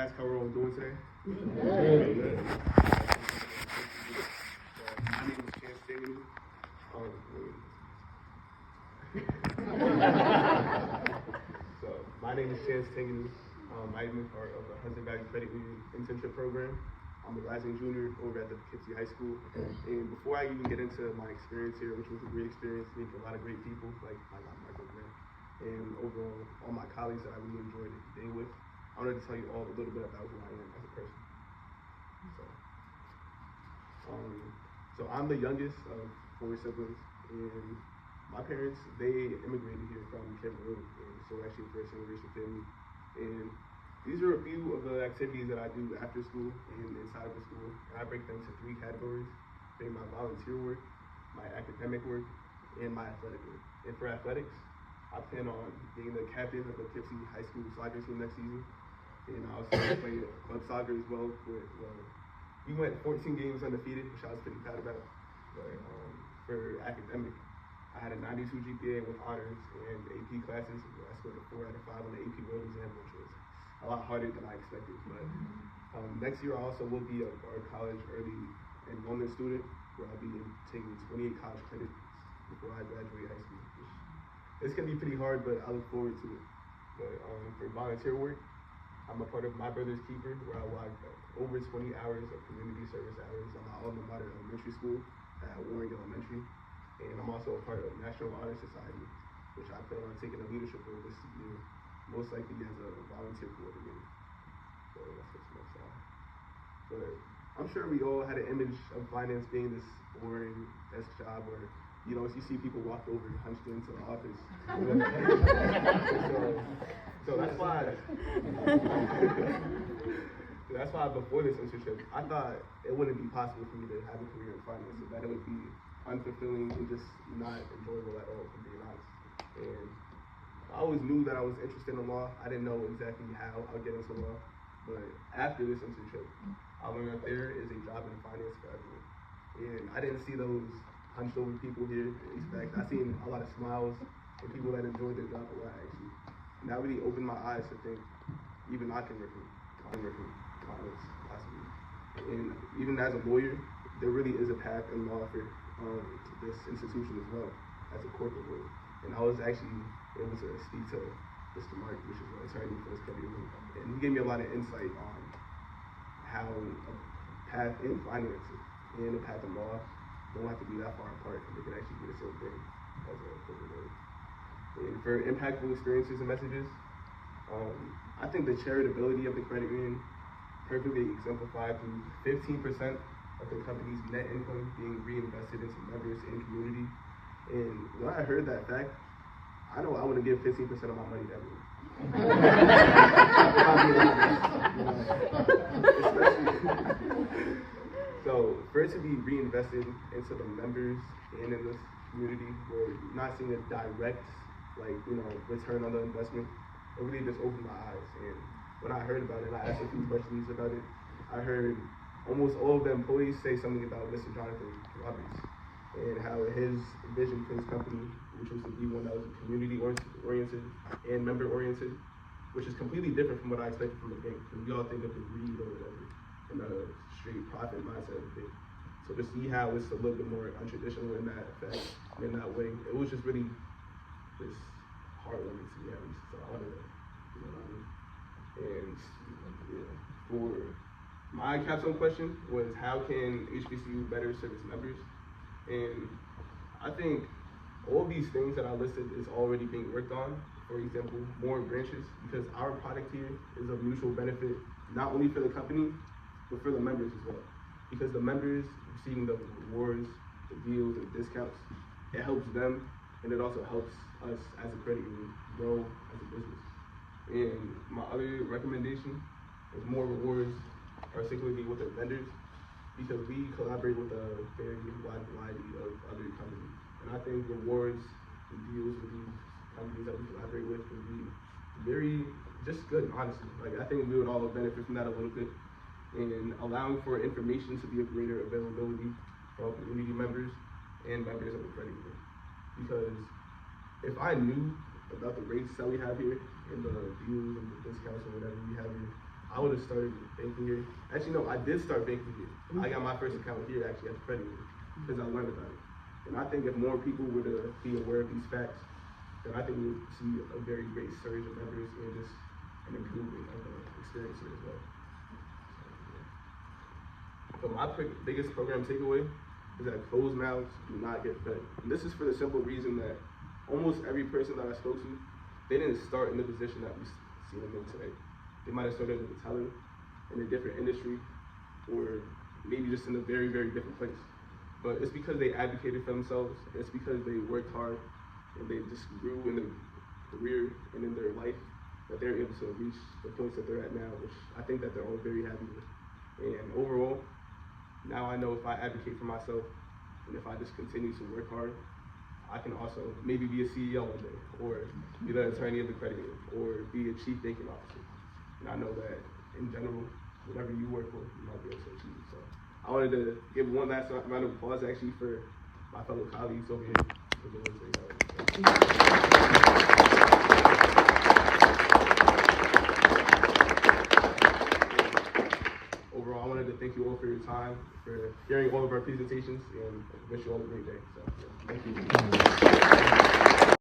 ask how we're all doing today? My name is Chance Stinging. So, my name is Chance Stinging. I'm a part of the Hudson Valley Credit Union Internship program. I'm a rising junior over at the Poughkeepsie High School. And before I even get into my experience here, which was a great experience, meeting a lot of great people, like Michael Grant, and overall all my colleagues that I really enjoyed being with, I wanted to tell you all a little bit about who I am as a person. So I'm the youngest of 4 siblings, and my parents, they immigrated here from Cameroon, and so we're actually a first generation family. And these are a few of the activities that I do after school and inside of the school. And I break them into 3 categories, being my volunteer work, my academic work, and my athletic work. And for athletics, I plan on being the captain of the Poughkeepsie High School soccer team next season. And I also play club soccer as well. We went 14 games undefeated, which I was pretty proud about. But for academic, I had a 92 GPA with honors and AP classes. I scored a 4 out of 5 on the AP World Exam, which was a lot harder than I expected. But next year I also will be a college early enrollment student, where I'll be taking 28 college credits before I graduate high school. It's gonna be pretty hard, but I look forward to it. But for volunteer work, I'm a part of My Brother's Keeper, where I walk over 20 hours of community service hours on my alma mater elementary school at Warren Elementary. And I'm also a part of National Honor Society, which I plan on taking a leadership role this year, most likely as a volunteer coordinator. So that's what's next on. But I'm sure we all had an image of finance being this boring desk job where, you see people walk over and hunched into the office. So that's why before this internship, I thought it wouldn't be possible for me to have a career in finance, and that it would be unfulfilling and just not enjoyable at all, to be honest. And I always knew that I was interested in law. I didn't know exactly how I'll get into law, but after this internship, I learned that there is a job in finance for everyone. And I didn't see those hunched over people here. In fact, I seen a lot of smiles and people that enjoyed their job a lot, actually. And that really opened my eyes to think even I can work in finance, possibly. And even as a lawyer, there really is a path in law for this institution as well, as a corporate lawyer. And I was actually able to speak to Mr. Mark, which is the attorney for this credit union, and he gave me a lot of insight on how a path in finance and a path in law don't have to be that far apart, and they can actually be the same thing as a corporate lawyer. And for impactful experiences and messages, I think the charitability of the credit union perfectly exemplified through 15% of the company's net income being reinvested into members and community. And when I heard that fact, I know I wouldn't give 15% of my money to everyone. So for it to be reinvested into the members and in this community, where you're not seeing a direct, return on the investment, it really just opened my eyes. And when I heard about it, I asked a few questions about it. I heard almost all of the employees say something about Mr. Jonathan Roberts and how his vision for his company, which was to be one that was community-oriented and member-oriented, which is completely different from what I expected from the bank. And we all think of the greed or whatever, and a straight profit mindset of it. So to see how it's a little bit more untraditional in that effect, in that way, it was just really just heartwarming to me, at least. So I wanted to, And for my capstone question was, how can HVCU better serve its members? And I think all these things that I listed is already being worked on. For example, more branches, because our product here is of mutual benefit, not only for the company, but for the members as well. Because the members receiving the rewards, the deals, and discounts, it helps them, and it also helps us as a credit union grow as a business. And my other recommendation is more rewards, particularly with our vendors, because we collaborate with a very wide variety of other companies. And I think rewards and deals with these companies that we collaborate with would be very just good, honestly. I think we would all benefit from that a little bit. And allowing for information to be of greater availability for all community members and members of the credit union. Because if I knew about the rates that we have here and the deals and the discounts or whatever we have here, I would have started banking here. Actually, no, I did start banking here. I got my first account here actually at the credit union because I learned about it. And I think if more people were to be aware of these facts, then I think we would see a very great surge of members and just an improvement of the experience here as well. But my biggest program takeaway is that closed mouths do not get fed. And this is for the simple reason that almost every person that I spoke to, they didn't start in the position that we see them in today. They might have started as a teller in a different industry, or maybe just in a very, very different place. But it's because they advocated for themselves. It's because they worked hard and they just grew in their career and in their life that they're able to reach the points that they're at now, which I think that they're all very happy with. And overall, now I know if I advocate for myself and if I just continue to work hard, I can also maybe be a CEO one day, or be the attorney of the credit union, or be a chief banking officer. And I know that in general, whatever you work for, you might be able to achieve it. So I wanted to give one last round of applause actually for my fellow colleagues over here. Overall, I wanted to thank you all for your time, for hearing all of our presentations, and wish you all a great day. So, thank you.